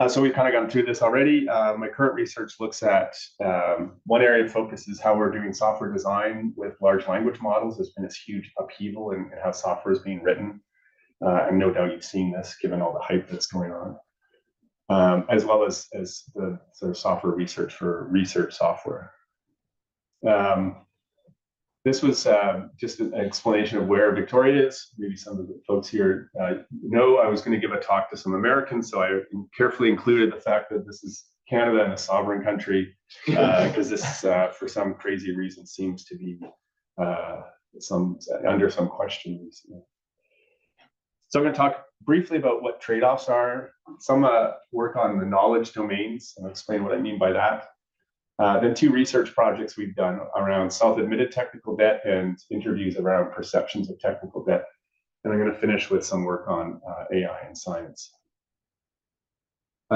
So we've kind of gone through this already. My current research looks at one area of focus is how we're doing software design with large language models. There's been this huge upheaval in how software is being written. And no doubt you've seen this given all the hype that's going on, as well as the sort of software research for research software. This was just an explanation of where Victoria is. Maybe some of the folks here know I was going to give a talk to some Americans, so I carefully included the fact that this is Canada and a sovereign country, because this, for some crazy reason, seems to be under some question recently. So I'm going to talk briefly about what trade-offs are, some work on the knowledge domains, and I'll explain what I mean by that. Then 2 research projects we've done around self-admitted technical debt and interviews around perceptions of technical debt. And I'm going to finish with some work on AI and science.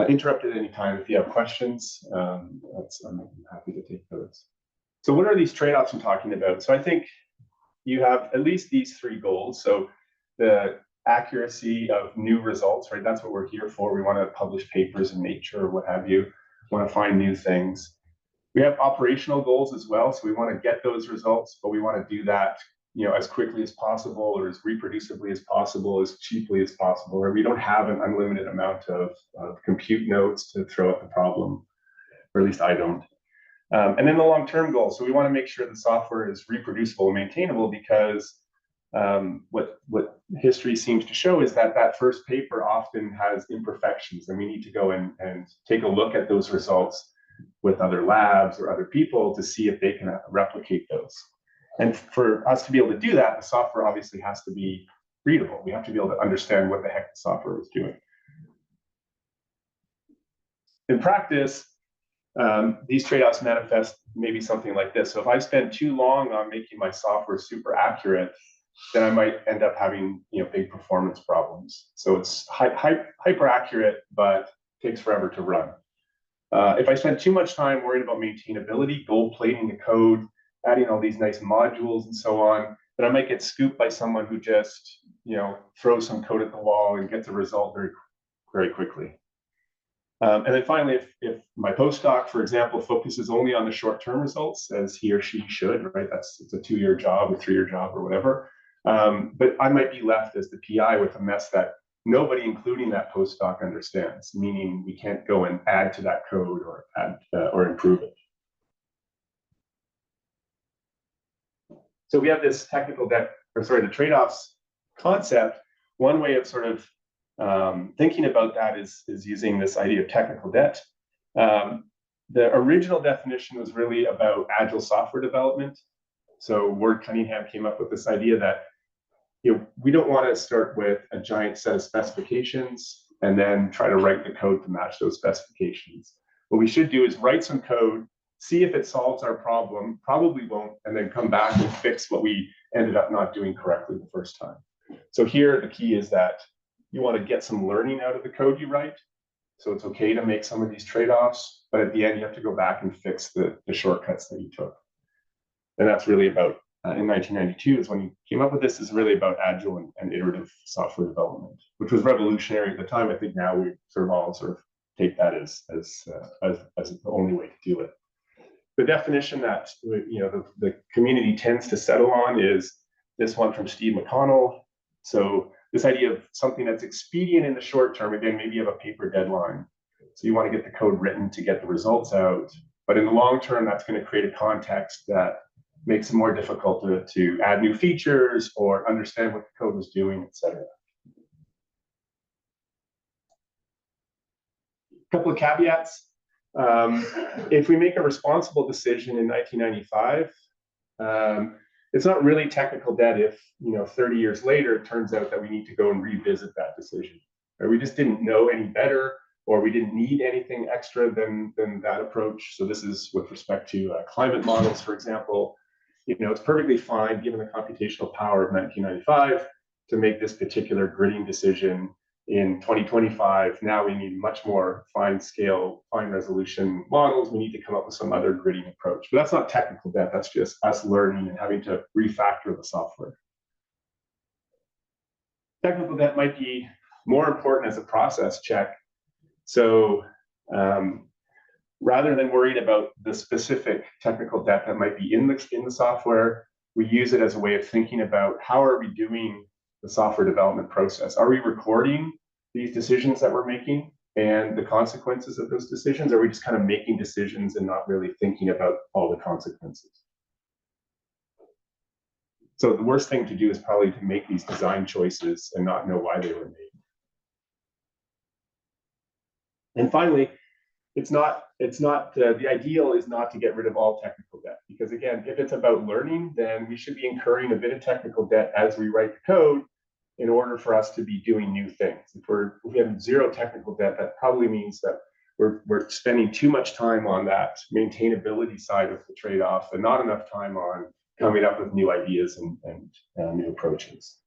Interrupt at any time if you have questions. I'm happy to take those. So what are these trade-offs I'm talking about? So I think you have at least these 3 goals. So the accuracy of new results, right? That's what we're here for. We want to publish papers in Nature or what have you. We want to find new things. We have operational goals as well, so we want to get those results, but we want to do that, as quickly as possible, or as reproducibly as possible, as cheaply as possible. Or we don't have an unlimited amount of compute nodes to throw at the problem, or at least I don't. And then the long-term goal. So we want to make sure the software is reproducible and maintainable, because what history seems to show is that that first paper often has imperfections, and we need to go and take a look at those results with other labs or other people to see if they can replicate those. And for us to be able to do that, the software obviously has to be readable. We have to be able to understand what the heck the software is doing. In practice, these trade-offs manifest maybe something like this. So if I spend too long on making my software super accurate, then I might end up having big performance problems. So it's hyper accurate, but takes forever to run. If I spend too much time worrying about maintainability, gold plating the code, adding all these nice modules and so on, then I might get scooped by someone who just, throws some code at the wall and gets a result very, very quickly. And then finally, if my postdoc, for example, focuses only on the short-term results, as he or she should, right? It's a 2-year job or 3-year job or whatever. But I might be left as the PI with a mess that nobody, including that postdoc, understands, meaning we can't go and add to that code or add or improve it. So we have this technical debt, the trade-offs concept. One way of sort of thinking about that is using this idea of technical debt. The original definition was really about agile software development. So Ward Cunningham came up with this idea that we don't want to start with a giant set of specifications and then try to write the code to match those specifications. What we should do is write some code, see if it solves our problem, probably won't, and then come back and fix what we ended up not doing correctly the first time. So here, the key is that you want to get some learning out of the code you write. So it's okay to make some of these trade-offs, but at the end, you have to go back and fix the shortcuts that you took. And that's really about, in 1992 is when he came up with this, is really about agile and iterative software development, which was revolutionary at the time. I think now we all take that as the only way to do it. The definition that the community tends to settle on is this one from Steve McConnell. So this idea of something that's expedient in the short term, again, maybe you have a paper deadline. So you want to get the code written to get the results out. But in the long term, that's going to create a context that makes it more difficult to add new features or understand what the code was doing, et cetera. A couple of caveats. If we make a responsible decision in 1995, it's not really technical debt if 30 years later it turns out that we need to go and revisit that decision, or we just didn't know any better, or we didn't need anything extra than that approach. So this is with respect to climate models, for example. It's perfectly fine, given the computational power of 1995, to make this particular gridding decision in 2025. Now we need much more fine resolution models. We need to come up with some other gridding approach. But that's not technical debt. That's just us learning and having to refactor the software. Technical debt might be more important as a process check So rather than worried about the specific technical debt that might be in the software, we use it as a way of thinking about how are we doing the software development process? Are we recording these decisions that we're making and the consequences of those decisions? Or are we just kind of making decisions and not really thinking about all the consequences? So the worst thing to do is probably to make these design choices and not know why they were made. And finally, the ideal is not to get rid of all technical debt, because again, if it's about learning, then we should be incurring a bit of technical debt as we write the code in order for us to be doing new things. If we have zero technical debt, that probably means that we're spending too much time on that maintainability side of the trade-off and not enough time on coming up with new ideas and new approaches.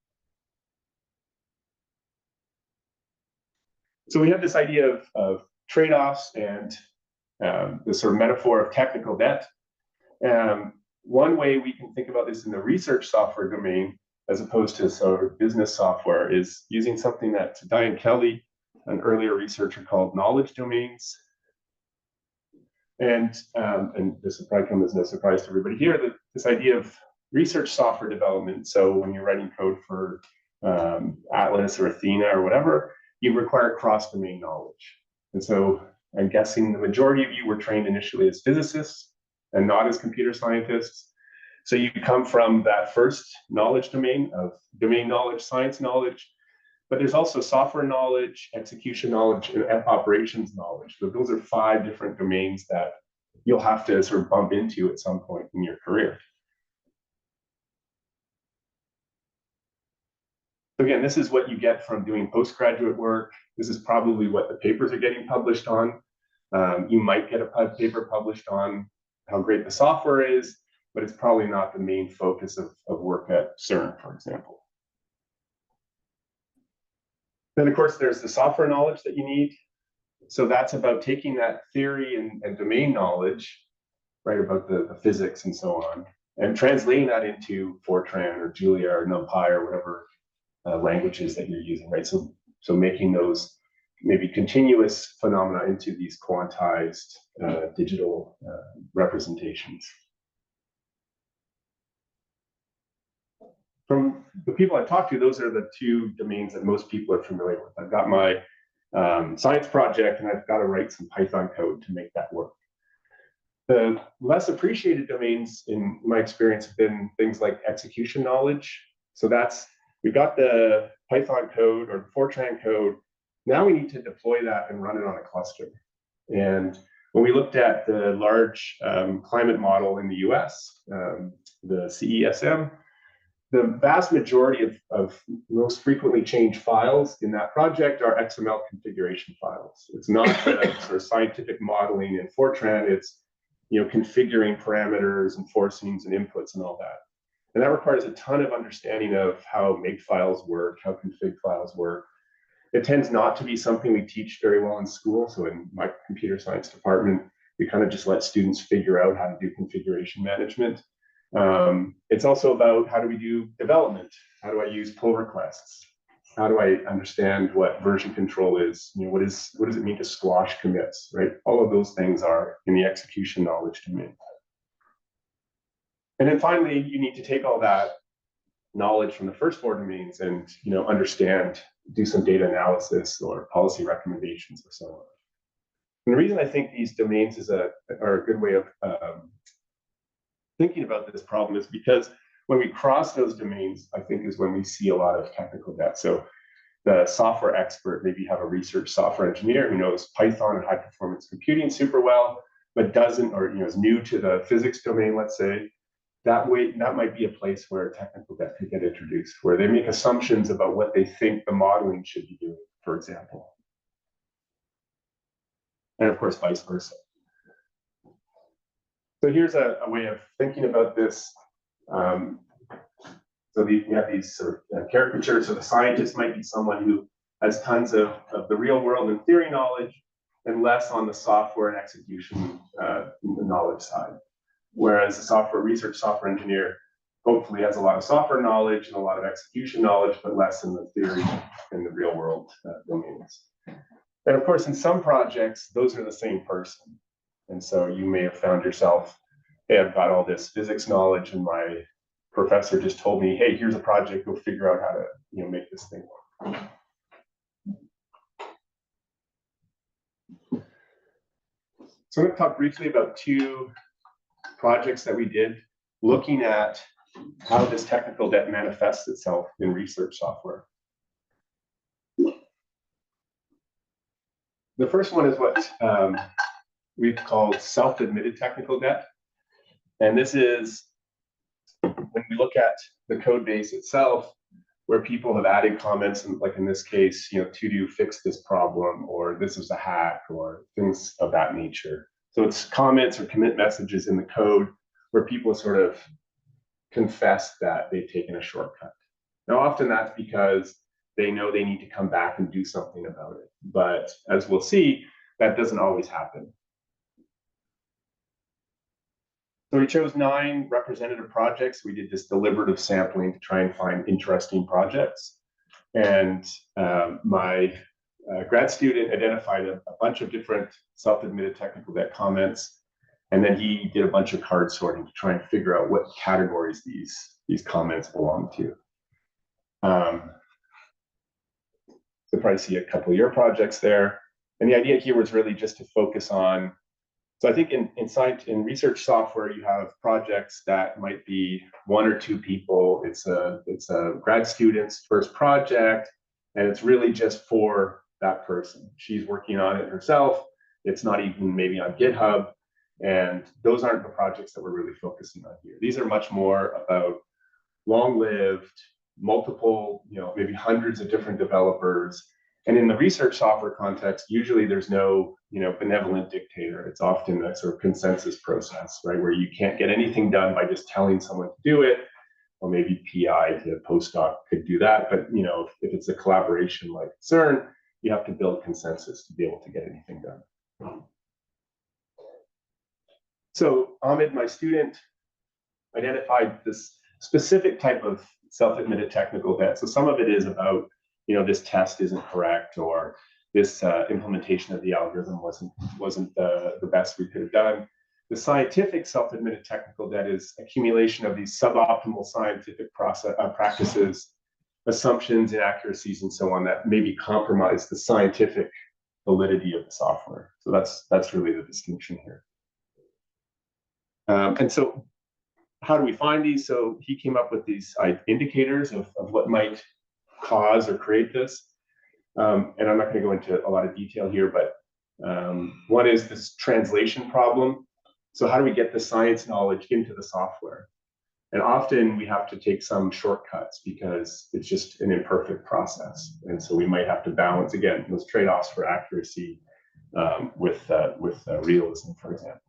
So we have this idea of trade-offs and this sort of metaphor of technical debt. One way we can think about this in the research software domain, as opposed to sort of business software, is using something that Diane Kelly, an earlier researcher, called knowledge domains. And this will probably come as no surprise to everybody here, that this idea of research software development. So when you're writing code for Atlas or Athena or whatever, you require cross-domain knowledge. And so I'm guessing the majority of you were trained initially as physicists and not as computer scientists. So you come from that first knowledge domain of domain knowledge, science knowledge, but there's also software knowledge, execution knowledge, and operations knowledge. So those are 5 different domains that you'll have to sort of bump into at some point in your career. So again, this is what you get from doing postgraduate work. This is probably what the papers are getting published on. You might get a paper published on how great the software is, but it's probably not the main focus of work at CERN, for example. Then, of course, there's the software knowledge that you need. So that's about taking that theory and domain knowledge, right, about the physics and so on, and translating that into Fortran or Julia or NumPy or whatever languages that you're using, right? So making those maybe continuous phenomena into these quantized digital representations. From the people I've talked to, those are the 2 domains that most people are familiar with. I've got my science project, and I've got to write some Python code to make that work. The less appreciated domains, in my experience, have been things like execution knowledge. So we've got the Python code or the Fortran code. Now we need to deploy that and run it on a cluster. And when we looked at the large climate model in the US, the CESM, the vast majority of most frequently changed files in that project are XML configuration files. It's not the sort of scientific modeling in Fortran. It's configuring parameters and forcings and inputs and all that. And that requires a ton of understanding of how make files work, how config files work. It tends not to be something we teach very well in school. So in my computer science department, we kind of just let students figure out how to do configuration management. It's also about how do we do development? How do I use pull requests? How do I understand what version control is? What does it mean to squash commits, right? All of those things are in the execution knowledge domain. And then finally, you need to take all that knowledge from the first 4 domains and understand, do some data analysis or policy recommendations or so on. And the reason I think these domains are a good way of thinking about this problem is because when we cross those domains, I think is when we see a lot of technical debt. So the software expert, maybe you have a research software engineer who knows Python and high performance computing super well, but doesn't, or is new to the physics domain, let's say. That might be a place where technical debt could get introduced, where they make assumptions about what they think the modeling should be doing, for example. And of course, vice versa. So here's a way of thinking about this. So we have these sort of caricatures. So the scientist might be someone who has tons of the real world and theory knowledge and less on the software and execution knowledge side. Whereas the research software engineer hopefully has a lot of software knowledge and a lot of execution knowledge, but less in the theory and the real world domains. And of course, in some projects, those are the same person. And so you may have found yourself, hey, I've got all this physics knowledge and my professor just told me, hey, here's a project, go figure out how to make this thing work. So I'm going to talk briefly about two projects that we did looking at how this technical debt manifests itself in research software. The first one is what we've called self-admitted technical debt. And this is when we look at the code base itself, where people have added comments, and like in this case, to do fix this problem, or this is a hack, or things of that nature. So it's comments or commit messages in the code where people sort of confess that they've taken a shortcut. Now, often that's because they know they need to come back and do something about it. But as we'll see, that doesn't always happen. So we chose 9 representative projects. We did this deliberative sampling to try and find interesting projects. And my grad student identified a bunch of different self-admitted technical debt comments. And then he did a bunch of card sorting to try and figure out what categories these comments belong to. So probably see a couple of your projects there. And the idea here was really just to focus on, so I think in research software, you have projects that might be 1 or 2 people. It's a grad student's first project, and it's really just for that person. She's working on it herself. It's not even maybe on GitHub. And those aren't the projects that we're really focusing on here. These are much more about long-lived, multiple, maybe hundreds of different developers. And in the research software context, usually there's no, benevolent dictator. It's often a sort of consensus process, right? Where you can't get anything done by just telling someone to do it, or maybe PI to postdoc could do that. But, if it's a collaboration like CERN, you have to build consensus to be able to get anything done. So Ahmed, my student, identified this specific type of self-admitted technical debt. So some of it is about, this test isn't correct, or this implementation of the algorithm wasn't the best we could have done. The scientific self-admitted technical debt is accumulation of these suboptimal scientific practices, assumptions, inaccuracies, and so on that maybe compromise the scientific validity of the software. So that's really the distinction here. And so how do we find these? So he came up with these indicators of what might cause or create this. And I'm not going to go into a lot of detail here, but one is this translation problem. So how do we get the science knowledge into the software? And often we have to take some shortcuts because it's just an imperfect process. And so we might have to balance, again, those trade-offs for accuracy with realism, for example.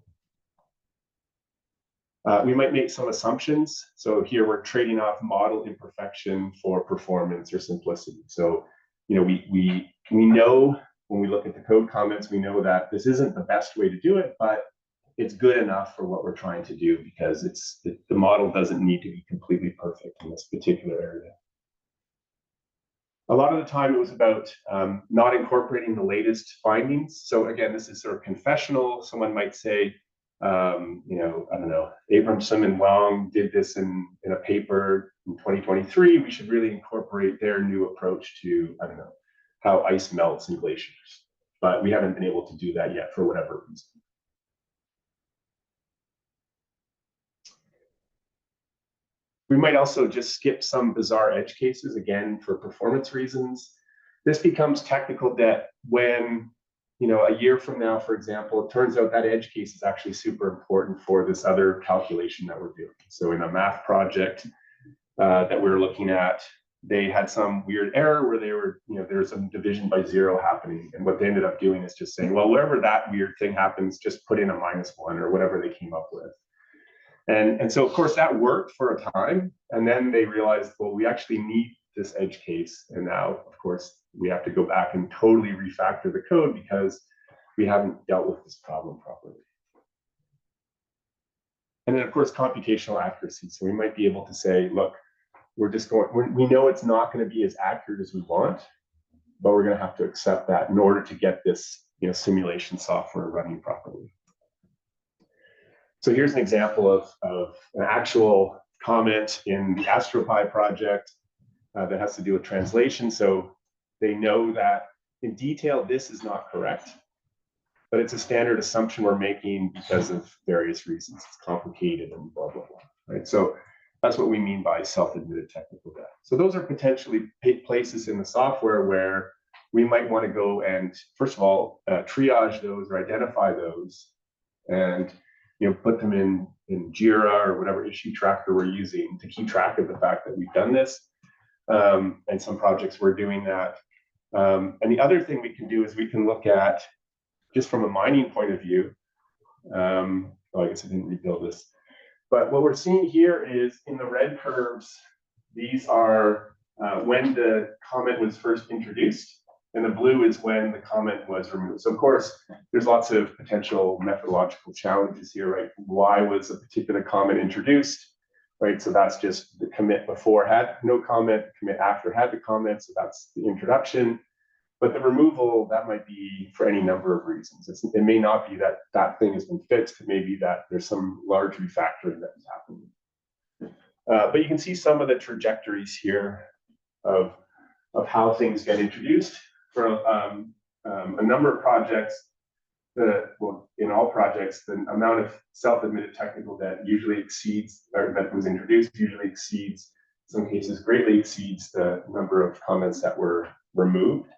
We might make some assumptions. So here we're trading off model imperfection for performance or simplicity. So, we know when we look at the code comments, we know that this isn't the best way to do it, but it's good enough for what we're trying to do because the model doesn't need to be completely perfect in this particular area. A lot of the time it was about not incorporating the latest findings. So again, this is sort of confessional. Someone might say, I don't know, Abramson and Wong did this in a paper in 2023. We should really incorporate their new approach to, I don't know, how ice melts in glaciers. But we haven't been able to do that yet for whatever reason. We might also just skip some bizarre edge cases, again, for performance reasons. This becomes technical debt when, a year from now, for example, it turns out that edge case is actually super important for this other calculation that we're doing. So in a math project that we were looking at, they had some weird error where there was some division by 0 happening. And what they ended up doing is just saying, well, wherever that weird thing happens, just put in a -1 or whatever they came up with. And so, of course, that worked for a time. And then they realized, well, we actually need this edge case. And now, of course, we have to go back and totally refactor the code because we haven't dealt with this problem properly. And then, of course, computational accuracy. So we might be able to say, look, we know it's not going to be as accurate as we want, but we're going to have to accept that in order to get this simulation software running properly. So here's an example of an actual comment in the AstroPi project that has to do with translation. So they know that in detail, this is not correct, but it's a standard assumption we're making because of various reasons. It's complicated and blah, blah, blah, right? So that's what we mean by self-admitted technical debt. So those are potentially places in the software where we might want to go and, first of all, triage those or identify those and put them in Jira or whatever issue tracker we're using to keep track of the fact that we've done this. And some projects we're doing that. And the other thing we can do is we can look at, just from a mining point of view, I guess I didn't rebuild this, but what we're seeing here is in the red curves, these are when the comment was first introduced, and the blue is when the comment was removed. So of course, there's lots of potential methodological challenges here, right? Why was a particular comment introduced, right? So that's just the commit before had no comment, commit after had the comment, so that's the introduction. But the removal, that might be for any number of reasons. It may not be that that thing has been fixed. It may be that there's some large refactoring that has happened. But you can see some of the trajectories here of how things get introduced. For a number of projects, in all projects, the amount of self-admitted technical debt usually exceeds, or that was introduced, usually exceeds, in some cases greatly exceeds the number of comments that were removed.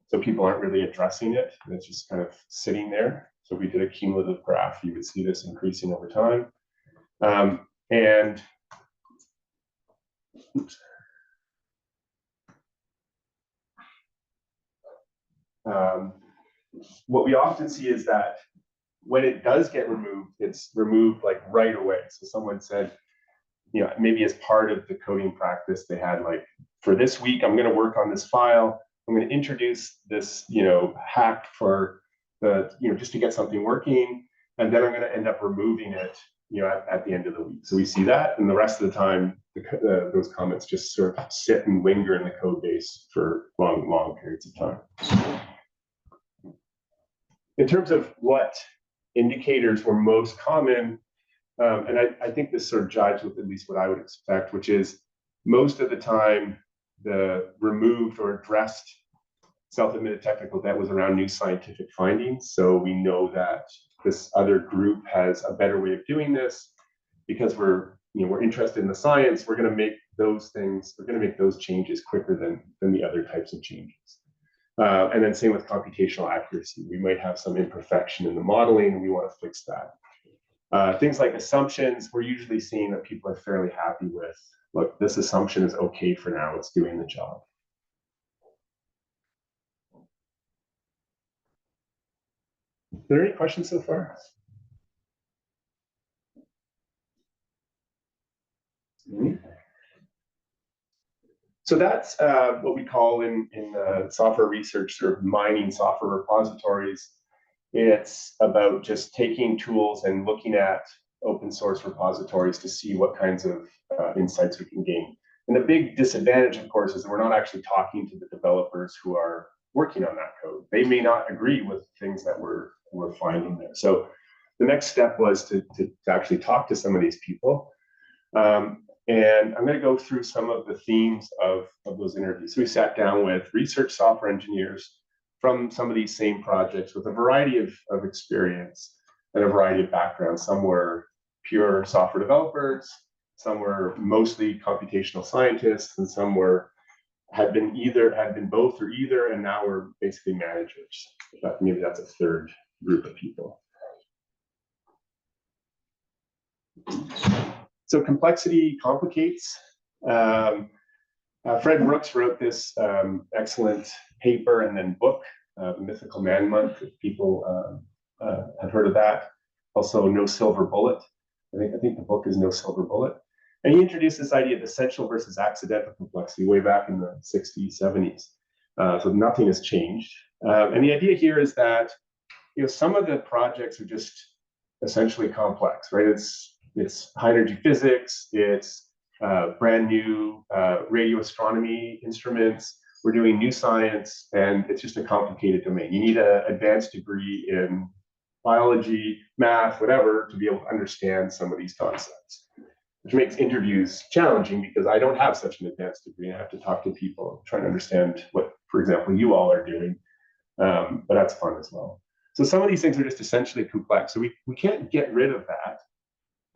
So people aren't really addressing it, and it's just kind of sitting there. So if we did a cumulative graph, you would see this increasing over time. And oops. What we often see is that when it does get removed, it's removed like right away. So someone said, maybe as part of the coding practice, they had like, for this week, I'm going to work on this file. I'm going to introduce this, hack for the, just to get something working. And then I'm going to end up removing it, at the end of the week. So we see that. And the rest of the time, those comments just sort of sit and linger in the code base for long, long periods of time. In terms of what indicators were most common, and I think this sort of jives with at least what I would expect, which is most of the time, the removed or addressed self-admitted technical debt was around new scientific findings. So we know that this other group has a better way of doing this because we're interested in the science. We're going to make those things, we're going to make those changes quicker than the other types of changes. And then same with computational accuracy. We might have some imperfection in the modeling and we want to fix that. Things like assumptions, we're usually seeing that people are fairly happy with. Look, this assumption is okay for now, it's doing the job. Are there any questions so far? So that's what we call in software research, sort of mining software repositories. It's about just taking tools and looking at open source repositories to see what kinds of insights we can gain. And the big disadvantage, of course, is that we're not actually talking to the developers who are working on that code. They may not agree with things that we're finding there. So the next step was to actually talk to some of these people. And I'm going to go through some of the themes of those interviews. So we sat down with research software engineers from some of these same projects with a variety of experience and a variety of backgrounds. Some were pure software developers, some were mostly computational scientists, and some had been both or either, and now we're basically managers. Maybe that's a third group of people. So complexity complicates. Fred Brooks wrote this excellent paper and then book, The Mythical Man Month, if people have heard of that. Also, No Silver Bullet. I think the book is No Silver Bullet. And he introduced this idea of essential versus accidental complexity way back in the 60s, 70s. So nothing has changed. And the idea here is that some of the projects are just essentially complex, right? It's high energy physics, it's brand new radio astronomy instruments, we're doing new science, and it's just a complicated domain. You need an advanced degree in biology, math, whatever, to be able to understand some of these concepts, which makes interviews challenging because I don't have such an advanced degree. I have to talk to people, trying to understand what, for example, you all are doing. But that's fun as well. So some of these things are just essentially complex. So we can't get rid of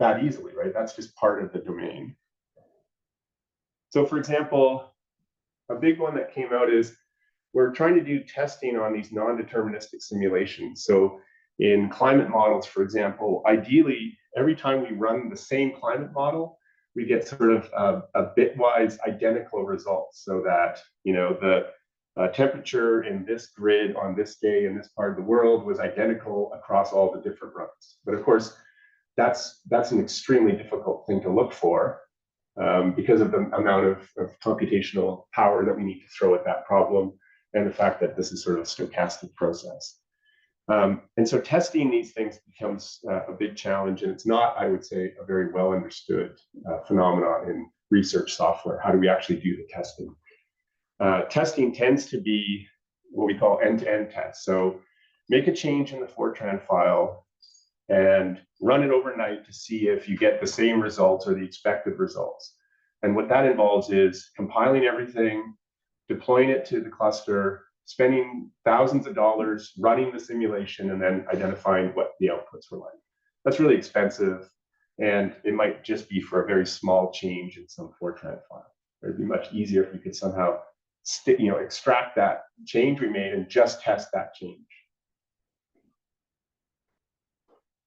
that easily, right? That's just part of the domain. So for example, a big one that came out is we're trying to do testing on these non-deterministic simulations. So in climate models, for example, ideally, every time we run the same climate model, we get sort of a bitwise identical results, so that, you know, the temperature in this grid on this day in this part of the world was identical across all the different runs. But of course, that's an extremely difficult thing to look for because of the amount of computational power that we need to throw at that problem, and the fact that this is sort of a stochastic process. And so testing these things becomes a big challenge, and it's not, I would say, a very well understood phenomenon in research software. How do we actually do the testing? Testing tends to be what we call end-to-end tests. So make a change in the Fortran file and run it overnight to see if you get the same results or the expected results. And what that involves is compiling everything, deploying it to the cluster, spending thousands of dollars running the simulation, and then identifying what the outputs were like. That's really expensive, and it might just be for a very small change in some Fortran file. It'd be much easier if we could somehow extract that change we made and just test that change.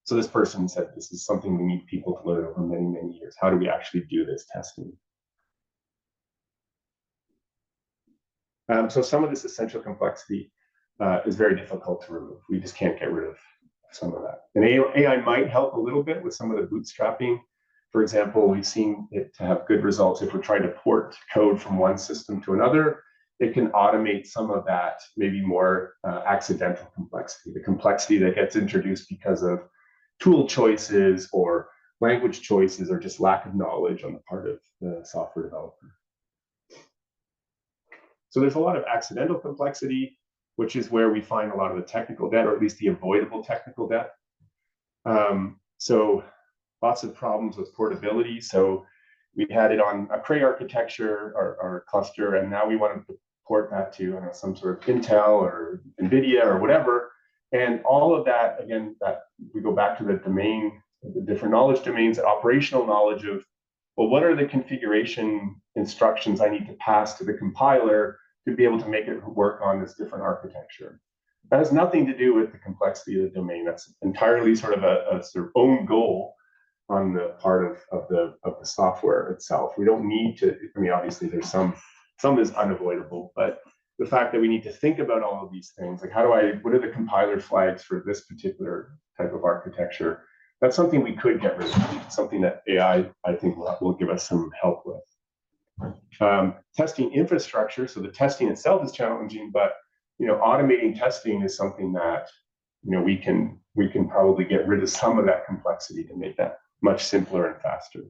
So this person said this is something we need people to learn over many, many years. How do we actually do this testing? So some of this essential complexity is very difficult to remove. We just can't get rid of some of that. And AI might help a little bit with some of the bootstrapping. For example, we've seen it to have good results if we're trying to port code from one system to another. It can automate some of that, maybe more accidental complexity, the complexity that gets introduced because of tool choices or language choices or just lack of knowledge on the part of the software developer. So there's a lot of accidental complexity, which is where we find a lot of the technical debt, or at least the avoidable technical debt. So lots of problems with portability. So we had it on a Cray architecture or cluster, and now we wanted to port that to some sort of Intel or NVIDIA or whatever. And all of that, again, that we go back to the domain, the different knowledge domains, operational knowledge of, well, what are the configuration instructions I need to pass to the compiler to be able to make it work on this different architecture? That has nothing to do with the complexity of the domain. That's entirely sort of a sort of own goal on the part of the software itself. We don't need to, I mean, obviously there's some is unavoidable, but the fact that we need to think about all of these things, like what are the compiler flags for this particular type of architecture? That's something we could get rid of, something that AI, I think, will give us some help with. Testing infrastructure, so the testing itself is challenging, but automating testing is something that we can probably get rid of some of that complexity to make that much simpler and faster.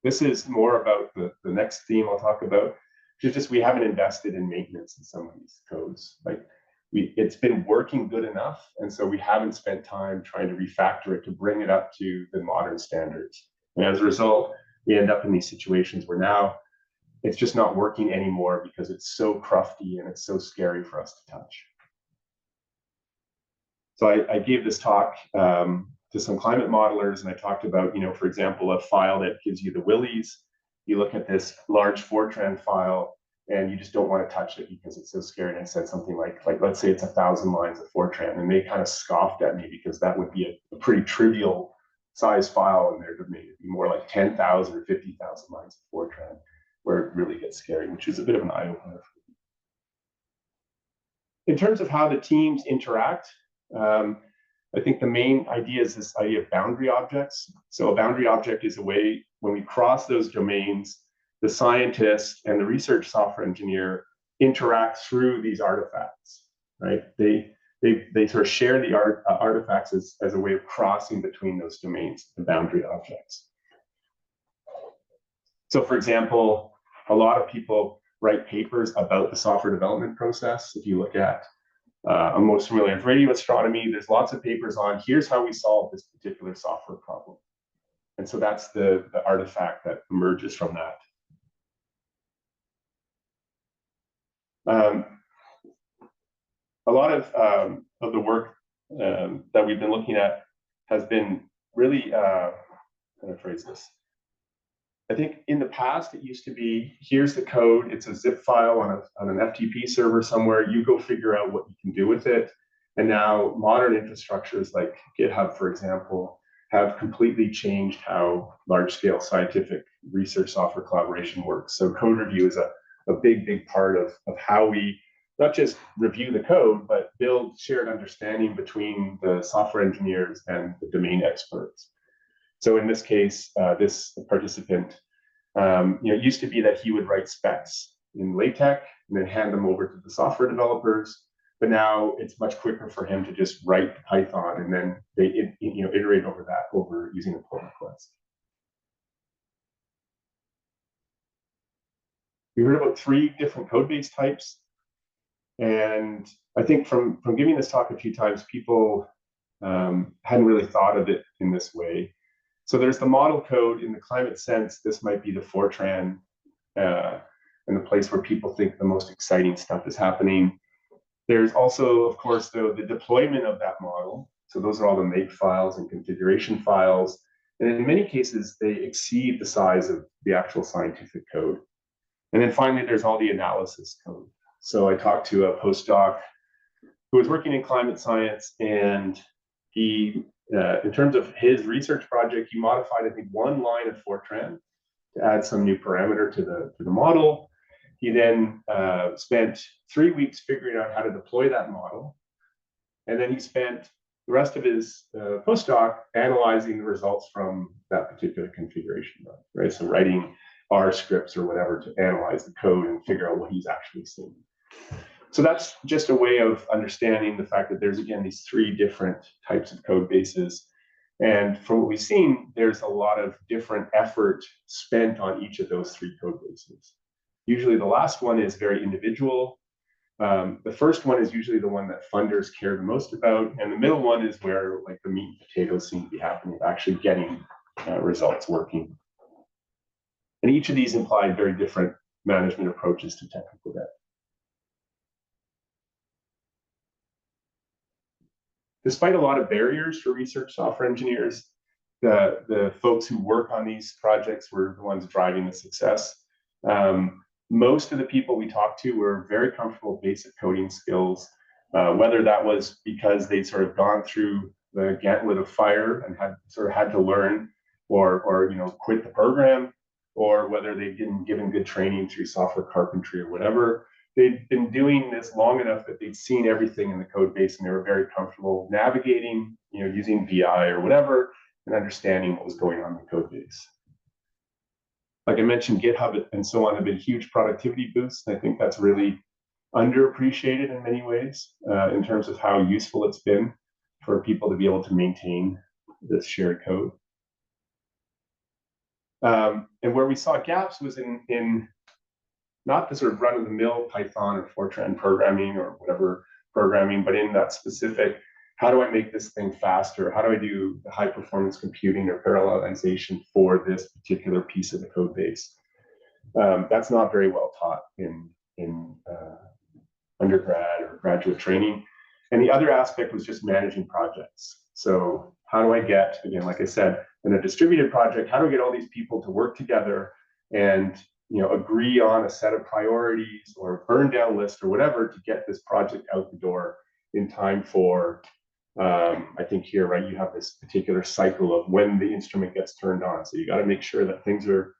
This is more about the next theme I'll talk about, which is just we haven't invested in maintenance in some of these codes. Like it's been working good enough, and so we haven't spent time trying to refactor it to bring it up to the modern standards. And as a result, we end up in these situations where now it's just not working anymore because it's so crufty and it's so scary for us to touch. So I gave this talk to some climate modelers, and I talked about, for example, a file that gives you the willies. You look at this large Fortran file, and you just don't want to touch it because it's so scary. And I said something like let's say it's 1,000 lines of Fortran, and they kind of scoffed at me because that would be a pretty trivial size file in their domain. It'd be more like 10,000 or 50,000 lines of Fortran, where it really gets scary, which is a bit of an eye-opener. In terms of how the teams interact, I think the main idea is this idea of boundary objects. So a boundary object is a way when we cross those domains, the scientist and the research software engineer interact through these artifacts, right? They sort of share the artifacts as a way of crossing between those domains, the boundary objects. So for example, a lot of people write papers about the software development process. If you look at, I'm most familiar with radio astronomy, there's lots of papers on, here's how we solve this particular software problem. And so that's the artifact that emerges from that. A lot of the work that we've been looking at has been really, how to phrase this? I think in the past, it used to be, here's the code, it's a zip file on an FTP server somewhere, you go figure out what you can do with it. And now modern infrastructures like GitHub, for example, have completely changed how large-scale scientific research software collaboration works. So code review is a big part of how we not just review the code, but build shared understanding between the software engineers and the domain experts. So in this case, this participant, it used to be that he would write specs in LaTeX and then hand them over to the software developers. But now it's much quicker for him to just write Python and then they iterate over that using a pull request. We heard about 3 different code base types. And I think from giving this talk a few times, people hadn't really thought of it in this way. So there's the model code. In the climate sense, this might be the Fortran and the place where people think the most exciting stuff is happening. There's also, of course, the deployment of that model. So those are all the make files and configuration files. And in many cases, they exceed the size of the actual scientific code. And then finally, there's all the analysis code. So I talked to a postdoc who was working in climate science, and he, in terms of his research project, he modified, I think, 1 line of Fortran to add some new parameter to the model. He then spent 3 weeks figuring out how to deploy that model. And then he spent the rest of his postdoc analyzing the results from that particular configuration, right? So writing R scripts or whatever to analyze the code and figure out what he's actually seeing. So that's just a way of understanding the fact that there's, again, these 3 different types of code bases. And from what we've seen, there's a lot of different effort spent on each of those 3 code bases. Usually the last one is very individual. The first one is usually the one that funders care the most about. And the middle one is where like the meat and potatoes seem to be happening, actually getting results working. And each of these imply very different management approaches to technical debt. Despite a lot of barriers for research software engineers, the folks who work on these projects were the ones driving the success. Most of the people we talked to were very comfortable with basic coding skills, whether that was because they'd sort of gone through the gauntlet of fire and had to learn or quit the program, or whether they'd been given good training through software carpentry or whatever. They'd been doing this long enough that they'd seen everything in the code base and they were very comfortable navigating, using VI or whatever, and understanding what was going on in the code base. Like I mentioned, GitHub and so on have been huge productivity boosts. I think that's really underappreciated in many ways in terms of how useful it's been for people to be able to maintain this shared code. And where we saw gaps was in not the sort of run-of-the-mill Python or Fortran programming or whatever programming, but in that specific, how do I make this thing faster? How do I do the high-performance computing or parallelization for this particular piece of the code base? That's not very well taught in undergrad or graduate training. And the other aspect was just managing projects. So how do I get, again, like I said, in a distributed project, how do I get all these people to work together and agree on a set of priorities or a burn down list or whatever to get this project out the door in time for, I think here, right, you have this particular cycle of when the instrument gets turned on. So you got to make sure that things are,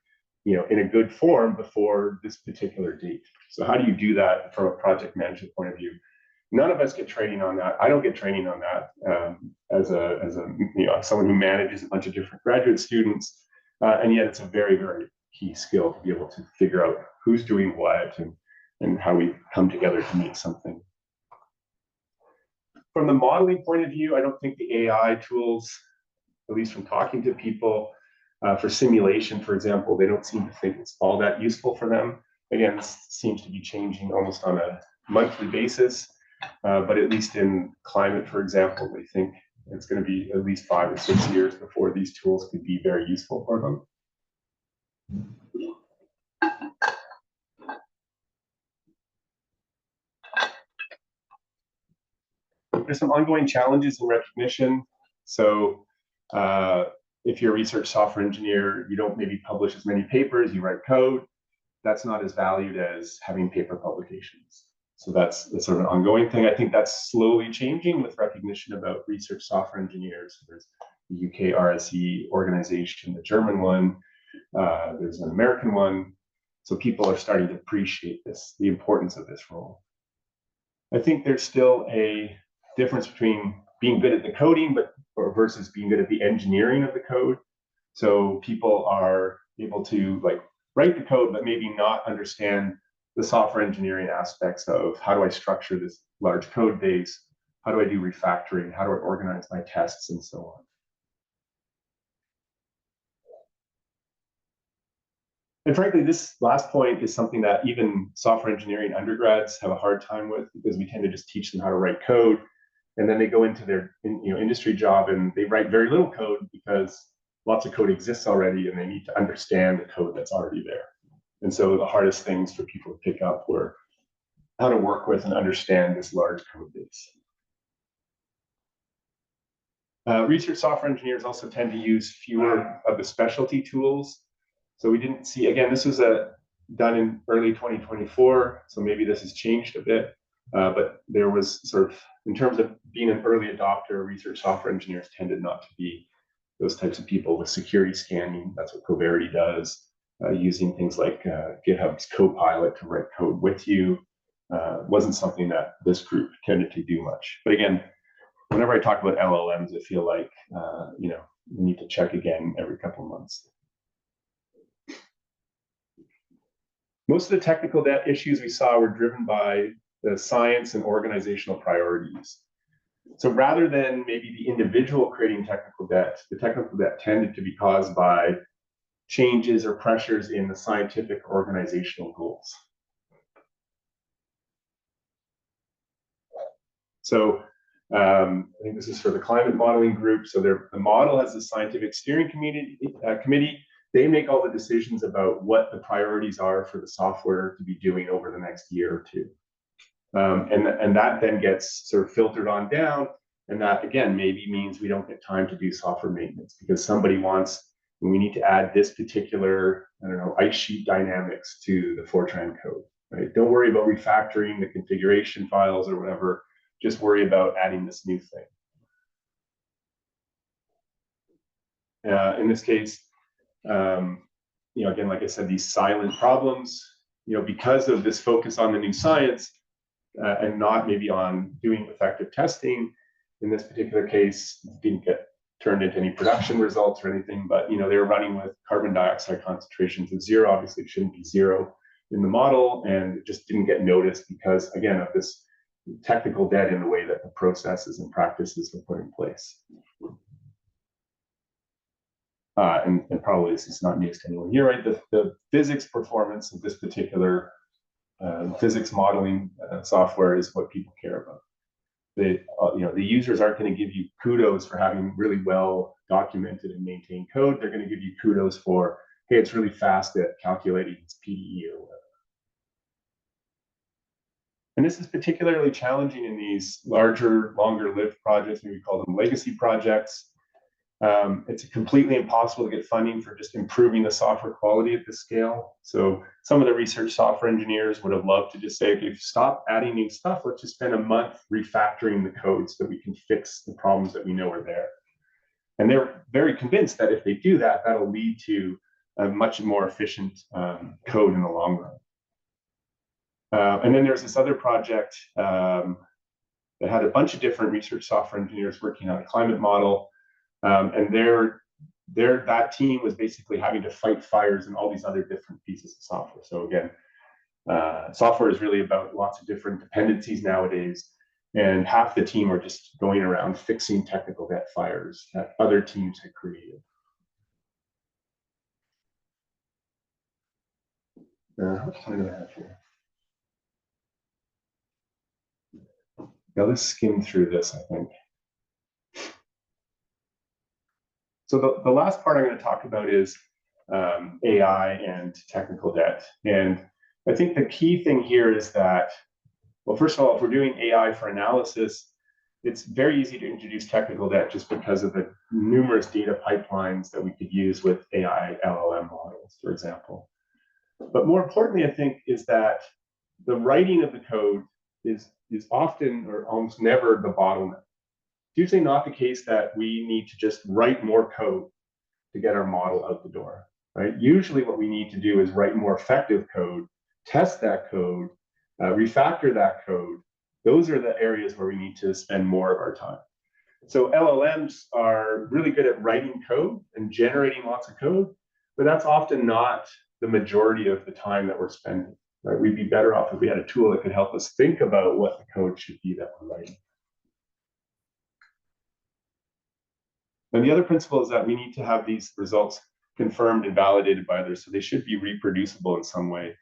in a good form before this particular date. So how do you do that from a project management point of view? None of us get training on that. I don't get training on that as someone who manages a bunch of different graduate students, and yet it's a very, very key skill to be able to figure out who's doing what and how we come together to make something. From the modeling point of view, I don't think the AI tools, at least from talking to people, For simulation, for example, they don't seem to think it's all that useful for them. Again, this seems to be changing almost on a monthly basis, but at least in climate, for example, they think it's going to be at least 5 or 6 years before these tools could be very useful for them. There's some ongoing challenges in recognition. So if you're a research software engineer, you don't maybe publish as many papers, you write code. That's not as valued as having paper publications. So that's sort of an ongoing thing. I think that's slowly changing with recognition about research software engineers. There's the UK RSE organization, the German one, there's an American one. So people are starting to appreciate this, the importance of this role. I think there's still a difference between being good at the coding versus being good at the engineering of the code. So people are able to like write the code, but maybe not understand the software engineering aspects of how do I structure this large code base? How do I do refactoring? How do I organize my tests and so on? And frankly, this last point is something that even software engineering undergrads have a hard time with, because we tend to just teach them how to write code. And then they go into their industry job and they write very little code because lots of code exists already and they need to understand the code that's already there. And so the hardest things for people to pick up were how to work with and understand this large code base. Research software engineers also tend to use fewer of the specialty tools. So we didn't see, again, this was done in early 2024, so maybe this has changed a bit, but there was sort of, in terms of being an early adopter, research software engineers tended not to be those types of people with security scanning. That's what Coverity does, using things like GitHub's Copilot to write code with you. Wasn't something that this group tended to do much. But again, whenever I talk about LLMs, I feel like, we need to check again every couple of months. Most of the technical debt issues we saw were driven by the science and organizational priorities. So rather than maybe the individual creating technical debt, the technical debt tended to be caused by changes or pressures in the scientific organizational goals. So I think this is for the climate modeling group. So the model has a scientific steering committee. They make all the decisions about what the priorities are for the software to be doing over the next year or two. And that then gets sort of filtered on down. And that, again, maybe means we don't get time to do software maintenance because somebody wants, we need to add this particular, ice sheet dynamics to the Fortran code, right? Don't worry about refactoring the configuration files or whatever. Just worry about adding this new thing. In this case, again, like I said, these silent problems, because of this focus on the new science and not maybe on doing effective testing, in this particular case, didn't get turned into any production results or anything, but they were running with carbon dioxide concentrations of 0. Obviously, it shouldn't be 0 in the model, and it just didn't get noticed because, again, of this technical debt in the way that the processes and practices were put in place. And probably this is not news to anyone here, right? The physics performance of this particular physics modeling software is what people care about. The users aren't going to give you kudos for having really well documented and maintained code. They're going to give you kudos for, hey, it's really fast at calculating its PDE or whatever. And this is particularly challenging in these larger, longer-lived projects. We call them legacy projects. It's completely impossible to get funding for just improving the software quality at this scale. So some of the research software engineers would have loved to just say, okay, stop adding new stuff. Let's just spend a month refactoring the code so that we can fix the problems that we know are there. And they're very convinced that if they do that, that'll lead to a much more efficient code in the long run. And then there's this other project that had a bunch of different research software engineers working on a climate model. And that team was basically having to fight fires in all these other different pieces of software. So again, software is really about lots of different dependencies nowadays, and half the team are just going around fixing technical debt fires that other teams had created. How much time do I have here? Now let's skim through this, I think. So the last part I'm going to talk about is AI and technical debt. And I think the key thing here is that, well, first of all, if we're doing AI for analysis, it's very easy to introduce technical debt just because of the numerous data pipelines that we could use with AI LLM models, for example. But more importantly, I think, is that the writing of the code is often or almost never the bottleneck. It's usually not the case that we need to just write more code to get our model out the door, right? Usually what we need to do is write more effective code, test that code, refactor that code. Those are the areas where we need to spend more of our time. So LLMs are really good at writing code and generating lots of code, but that's often not the majority of the time that we're spending, right? We'd be better off if we had a tool that could help us think about what the code should be that we're writing. And the other principle is that we need to have these results confirmed and validated by others, so they should be reproducible in some way.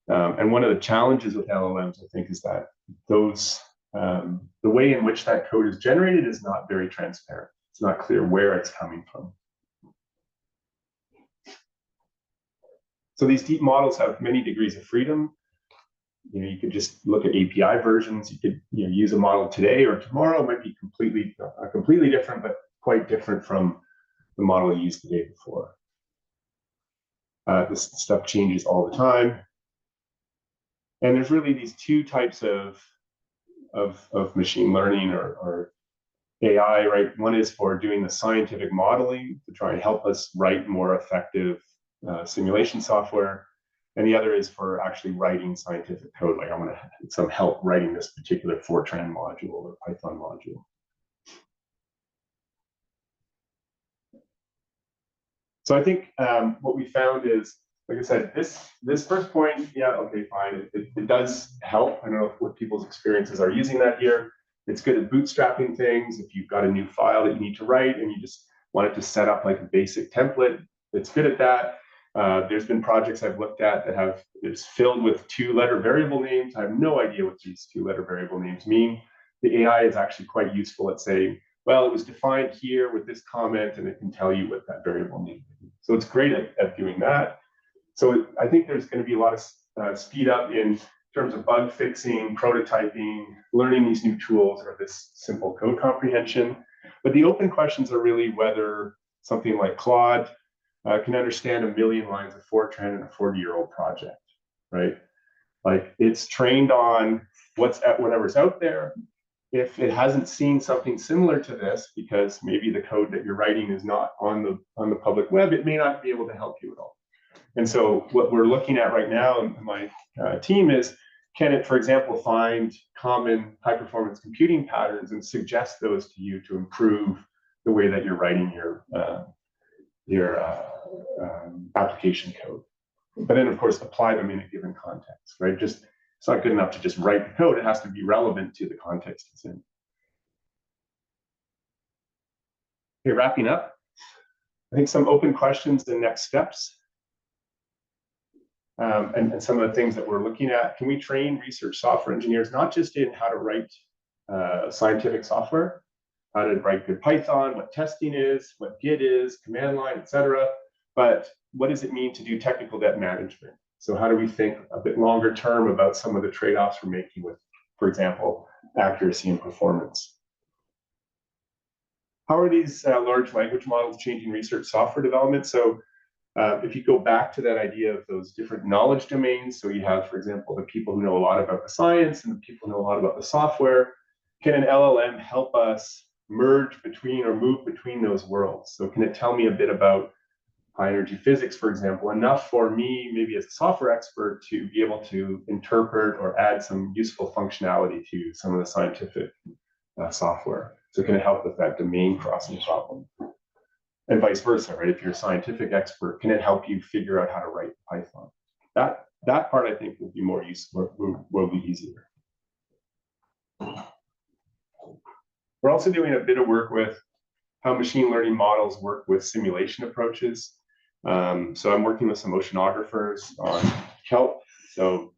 And one of the challenges with LLMs, I think, is that the way in which that code is generated is not very transparent. It's not clear where it's coming from. So these deep models have many degrees of freedom. You could just look at API versions. You could use a model today or tomorrow. It might be completely different, but quite different from the model you used the day before. This stuff changes all the time. And there's really these two types of machine learning or AI, right? One is for doing the scientific modeling to try and help us write more effective simulation software. And the other is for actually writing scientific code. Like I want to have some help writing this particular Fortran module or Python module. So I think what we found is, like I said, this first point, yeah, okay, fine. It does help. I don't know what people's experiences are using that here. It's good at bootstrapping things. If you've got a new file that you need to write and you just want it to set up like a basic template, it's good at that. There's been projects I've looked at that it's filled with 2-letter variable names. I have no idea what these 2-letter variable names mean. The AI is actually quite useful at saying, well, it was defined here with this comment, and it can tell you what that variable name is. So it's great at doing that. So I think there's going to be a lot of speed up in terms of bug fixing, prototyping, learning these new tools or this simple code comprehension. But the open questions are really whether something like Claude can understand 1 million lines of Fortran in a 40-year-old project, right? Like it's trained on whatever's out there. If it hasn't seen something similar to this, because maybe the code that you're writing is not on the public web, it may not be able to help you at all. And so what we're looking at right now in my team is, can it, for example, find common high-performance computing patterns and suggest those to you to improve the way that you're writing your application code? But then, of course, apply them in a given context, right? It's not good enough to just write the code. It has to be relevant to the context it's in. Okay, wrapping up. I think some open questions and next steps. And some of the things that we're looking at. Can we train research software engineers, not just in how to write scientific software, how to write good Python, what testing is, what Git is, command line, etc., but what does it mean to do technical debt management? So how do we think a bit longer term about some of the trade-offs we're making with, for example, accuracy and performance? How are these large language models changing research software development? So if you go back to that idea of those different knowledge domains, so you have, for example, the people who know a lot about the science and the people who know a lot about the software, can an LLM help us merge between or move between those worlds? So can it tell me a bit about high energy physics, for example, enough for me, maybe as a software expert, to be able to interpret or add some useful functionality to some of the scientific software? So can it help with that domain crossing problem? And vice versa, right? If you're a scientific expert, can it help you figure out how to write Python? That part I think will be more useful, will be easier. We're also doing a bit of work with how machine learning models work with simulation approaches. So I'm working with some oceanographers on kelp. So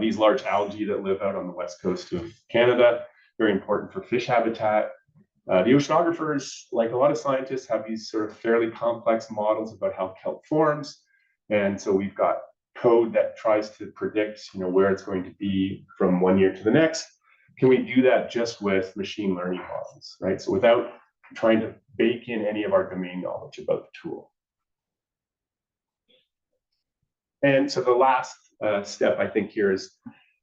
these large algae that live out on the west coast of Canada, very important for fish habitat. The oceanographers, like a lot of scientists, have these sort of fairly complex models about how kelp forms. And so we've got code that tries to predict, where it's going to be from one year to the next. Can we do that just with machine learning models, right? So without trying to bake in any of our domain knowledge about the tool. And so the last step, I think, here is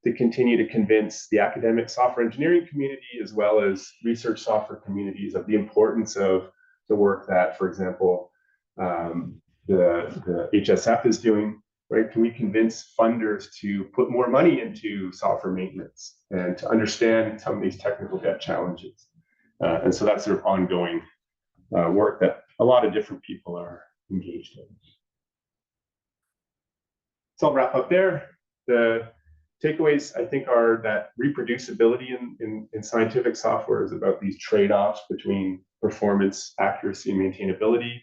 to continue to convince the academic software engineering community as well as research software communities of the importance of the work that, for example, the HSF is doing, right? Can we convince funders to put more money into software maintenance and to understand some of these technical debt challenges? And so that's sort of ongoing work that a lot of different people are engaged in. So I'll wrap up there. The takeaways, I think, are that reproducibility in scientific software is about these trade-offs between performance, accuracy, and maintainability.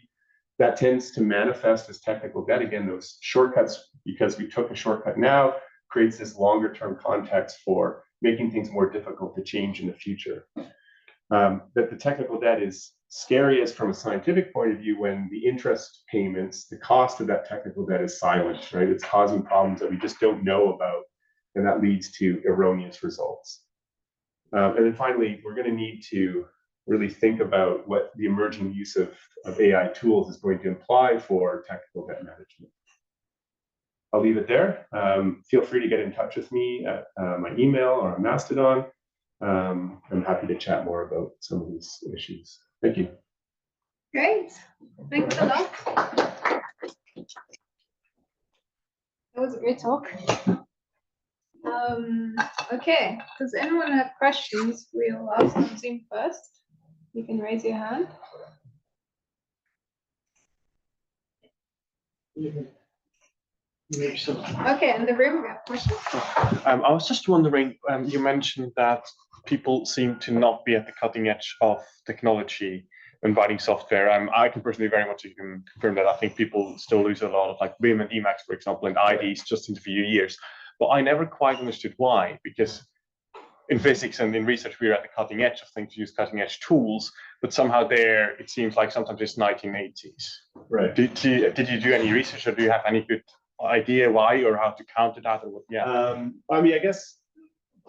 That tends to manifest as technical debt. Again, those shortcuts, because we took a shortcut now, creates this longer-term context for making things more difficult to change in the future. That the technical debt is scariest from a scientific point of view when the interest payments, the cost of that technical debt is silent, right? It's causing problems that we just don't know about, and that leads to erroneous results. And then finally, we're going to need to really think about what the emerging use of AI tools is going to imply for technical debt management. I'll leave it there. Feel free to get in touch with me at my email or on Mastodon. I'm happy to chat more about some of these issues. Thank you. Great. Thanks a lot. That was a great talk. Okay. Does anyone have questions? We'll ask on Zoom first. You can raise your hand. Okay, in the room, we have questions. I was just wondering, you mentioned that people seem to not be at the cutting edge of technology when writing software. I can personally very much confirm that. I think people still lose a lot of like Vim and Emacs, for example, and IDs just in a few years. But I never quite understood why, because in physics and in research, we're at the cutting edge of things to use cutting edge tools, but somehow there, it seems like sometimes it's 1980s. Right. Did you do any research, or do you have any good idea why or how to counter that? Or what? Yeah. I mean, I guess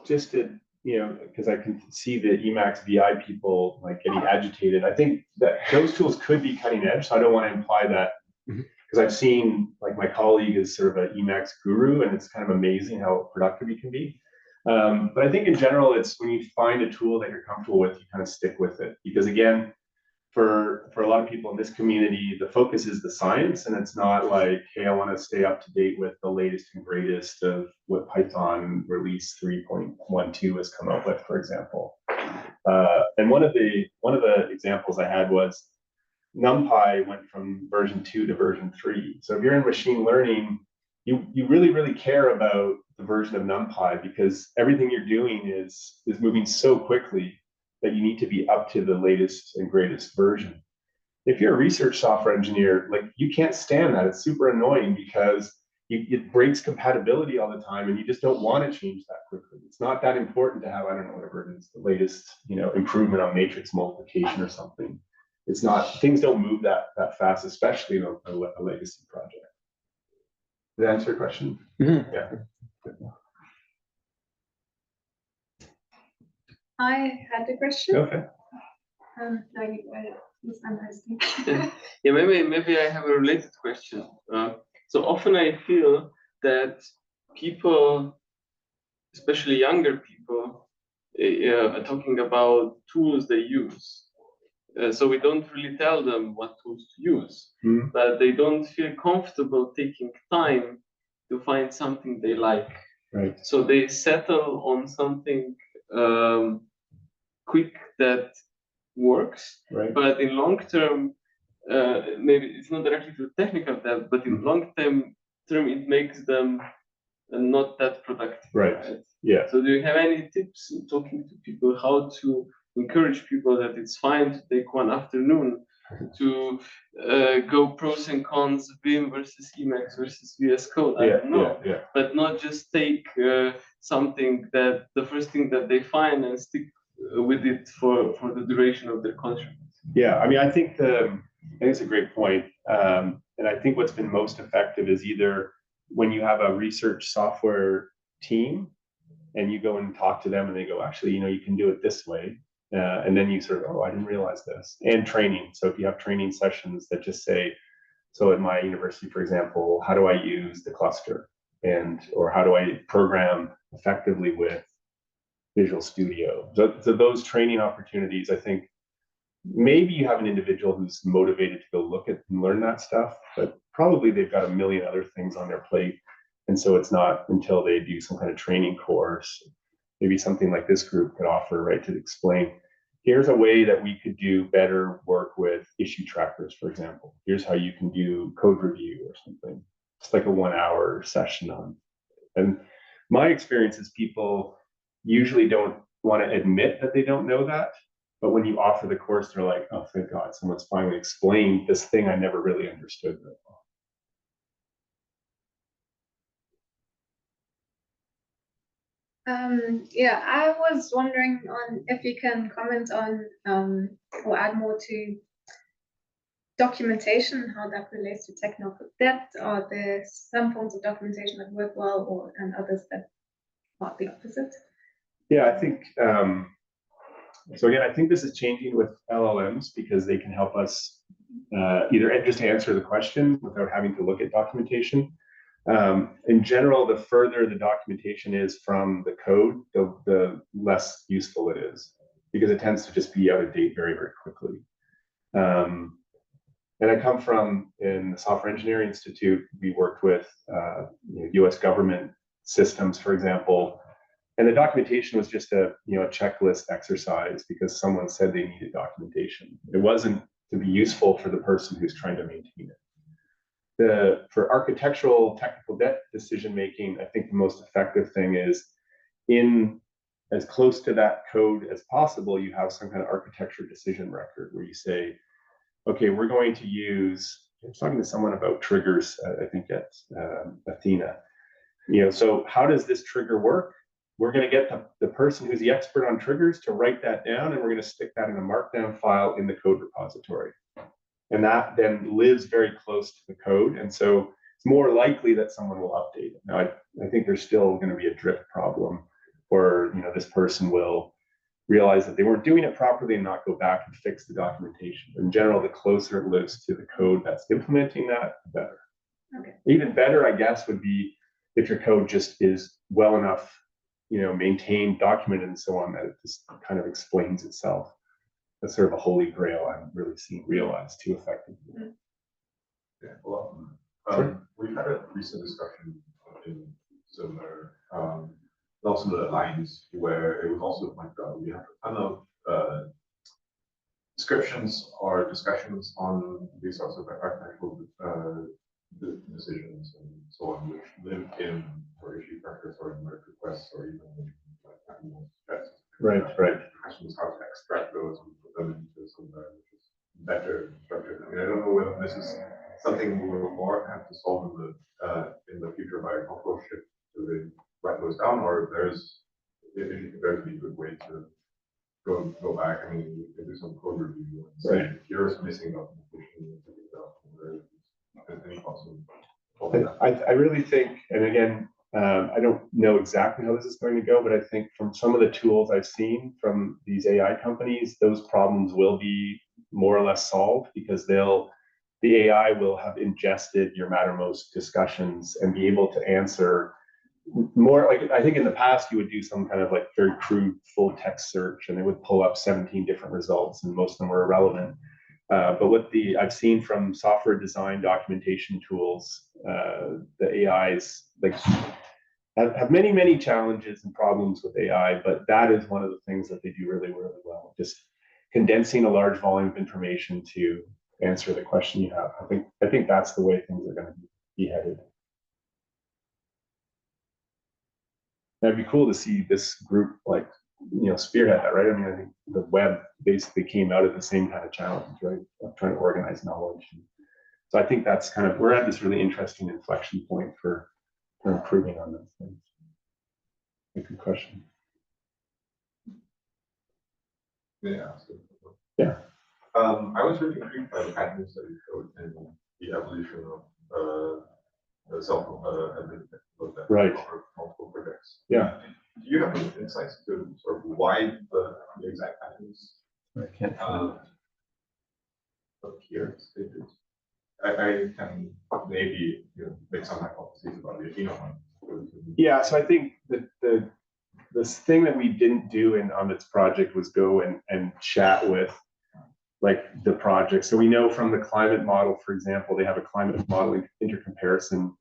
just to, because I can see the Emacs VI people like getting agitated. I think that those tools could be cutting edge. So I don't want to imply that, because I've seen, like, my colleague is sort of an Emacs guru, and it's kind of amazing how productive he can be. But I think in general, it's when you find a tool that you're comfortable with, you kind of stick with it. Because again, for a lot of people in this community, the focus is the science, and it's not like, hey, I want to stay up to date with the latest and greatest of what Python release 3.12 has come up with, for example. And one of the examples I had was NumPy went from version 2 to version 3. So if you're in machine learning, you really care about the version of NumPy, because everything you're doing is moving so quickly that you need to be up to the latest and greatest version. If you're a research software engineer, like, you can't stand that. It's super annoying because it breaks compatibility all the time, and you just don't want to change that quickly. It's not that important to have, I don't know, whatever it is, the latest, improvement on matrix multiplication or something. It's not, things don't move that fast, especially in a legacy project. Did that answer your question? Mm-hmm. Yeah. I had a question. Okay. No, you go ahead. I'm hosting. Yeah, maybe I have a related question. So often I feel that people, especially younger people, are talking about tools they use. So we don't really tell them what tools to use, but they don't feel comfortable taking time to find something they like. Right. So they settle on something quick that works, right. But in long term, maybe it's not directly to technical debt, but in long term it makes them not that productive. Right. Yeah. So do you have any tips in talking to people how to encourage people that it's fine to take one afternoon to go pros and cons, Vim versus Emacs versus VS Code. I don't know, but not just take something that the first thing that they find and stick with it for the duration of their contract. Yeah, I mean, I think it's a great point. And I think what's been most effective is either when you have a research software team and you go and talk to them and they go, actually, you can do it this way. And then you sort of, oh, I didn't realize this. And training. So if you have training sessions that just say, so at my university, for example, how do I use the cluster? Or how do I program effectively with Visual Studio? So those training opportunities, I think, maybe you have an individual who's motivated to go look at and learn that stuff, but probably they've got a million other things on their plate. And so it's not until they do some kind of training course, maybe something like this group could offer, right, to explain, here's a way that we could do better work with issue trackers, for example. Here's how you can do code review or something. It's like a 1 hour session on. And my experience is people usually don't want to admit that they don't know that. But when you offer the course, they're like, oh, thank God, someone's finally explained this thing I never really understood very well. Yeah, I was wondering on if you can comment on or add more to documentation, how that relates to technical debt, or there's some forms of documentation that work well and others that are the opposite. Yeah, I think so again, I think this is changing with LLMs because they can help us either just answer the question without having to look at documentation. In general, the further the documentation is from the code, the less useful it is because it tends to just be out of date very, very quickly. And I come from, in the Software Engineering Institute, we worked with US government systems, for example, and the documentation was just a checklist exercise because someone said they needed documentation. It wasn't to be useful for the person who's trying to maintain it. For architectural technical debt decision making, I think the most effective thing is in as close to that code as possible, you have some kind of architecture decision record where you say, okay, we're going to use, I was talking to someone about triggers, I think at Athena. So how does this trigger work? We're going to get the person who's the expert on triggers to write that down, and we're going to stick that in a markdown file in the code repository. And that then lives very close to the code. And so it's more likely that someone will update it. Now, I think there's still going to be a drift problem where this person will realize that they weren't doing it properly and not go back and fix the documentation. But in general, the closer it lives to the code that's implementing that, the better. Okay. Even better, I guess, would be if your code just is well enough maintained, documented, and so on, that it just kind of explains itself. That's sort of a holy grail I haven't really seen realized too effectively. Yeah, well, we've had a recent discussion in Seminar, also the lines where it was also pointed out we have a ton of descriptions or discussions on these sorts of architectural decisions and so on, which live in or issue records or in merge requests or even Right. The question is how to extract those and put them into somewhere which is better structured. I mean, I don't know whether this is something we will more have to solve in the future by a cultural shift to write those down, or if there's a good way to go back. I mean, you can do some code review and say if here's missing documentation, any possible. I really think, and again, I don't know exactly how this is going to go, but I think from some of the tools I've seen from these AI companies, those problems will be more or less solved because the AI will have ingested your Mattermost discussions and be able to answer more. Like, I think in the past you would do some kind of like very crude full text search and it would pull up 17 different results and most of them were irrelevant. But what I've seen from software design documentation tools, the AIs have many challenges and problems with AI, but that is one of the things that they do really, really well. Just condensing a large volume of information to answer the question you have. I think that's the way things are going to be headed. That'd be cool to see this group like spearhead that, right? I mean, I think the web basically came out of the same kind of challenge, right? Of trying to organize knowledge. So I think that's kind of, we're at this really interesting inflection point for improving on those things. A good question. Yeah. Yeah. I was really intrigued by the patterns that you showed in the evolution of the self-admin Right. for multiple projects. Yeah. Do you have any insights to sort of why the exact patterns I can't find appear stages? I can maybe make some hypotheses about the genome one. Yeah, so I think that this thing that we didn't do in Amit's project was go and chat with like the project. So we know from the climate model, for example, they have a climate modeling intercomparison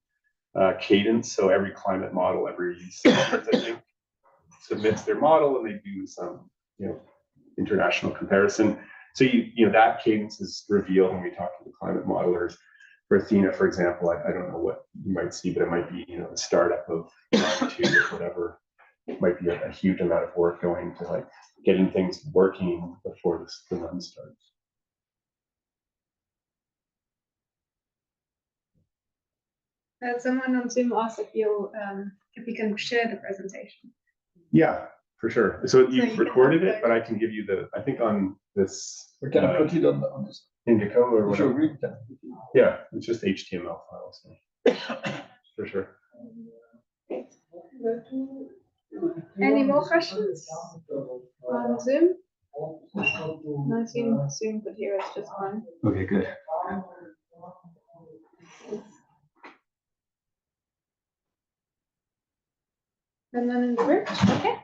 cadence. So every climate model every 6 months, I think, submits their model and they do some international comparison. So that cadence is revealed when we talk to the climate modelers. For Athena, for example, I don't know what you might see, but it might be the startup of latitude or whatever. It might be a huge amount of work going to like getting things working before the run starts. Someone on Zoom asked if we can share the presentation. Yeah, for sure. So you you've can recorded it, upload but I can give you I think on this. We can put it on this. Indico or If you whatever. agree, then. Yeah, it's just HTML files. So. For sure. Any more questions on Zoom? No, Zoom could hear us just fine. Okay, good. And then in the group, okay.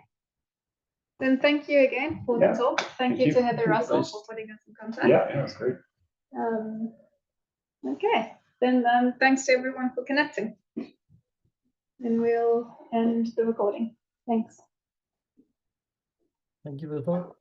Then thank you again for the talk. Thank you to Heather Russell for putting us in contact. Yeah, that's great. Okay, then thanks to everyone for connecting. And we'll end the recording. Thanks. Thank you for the talk.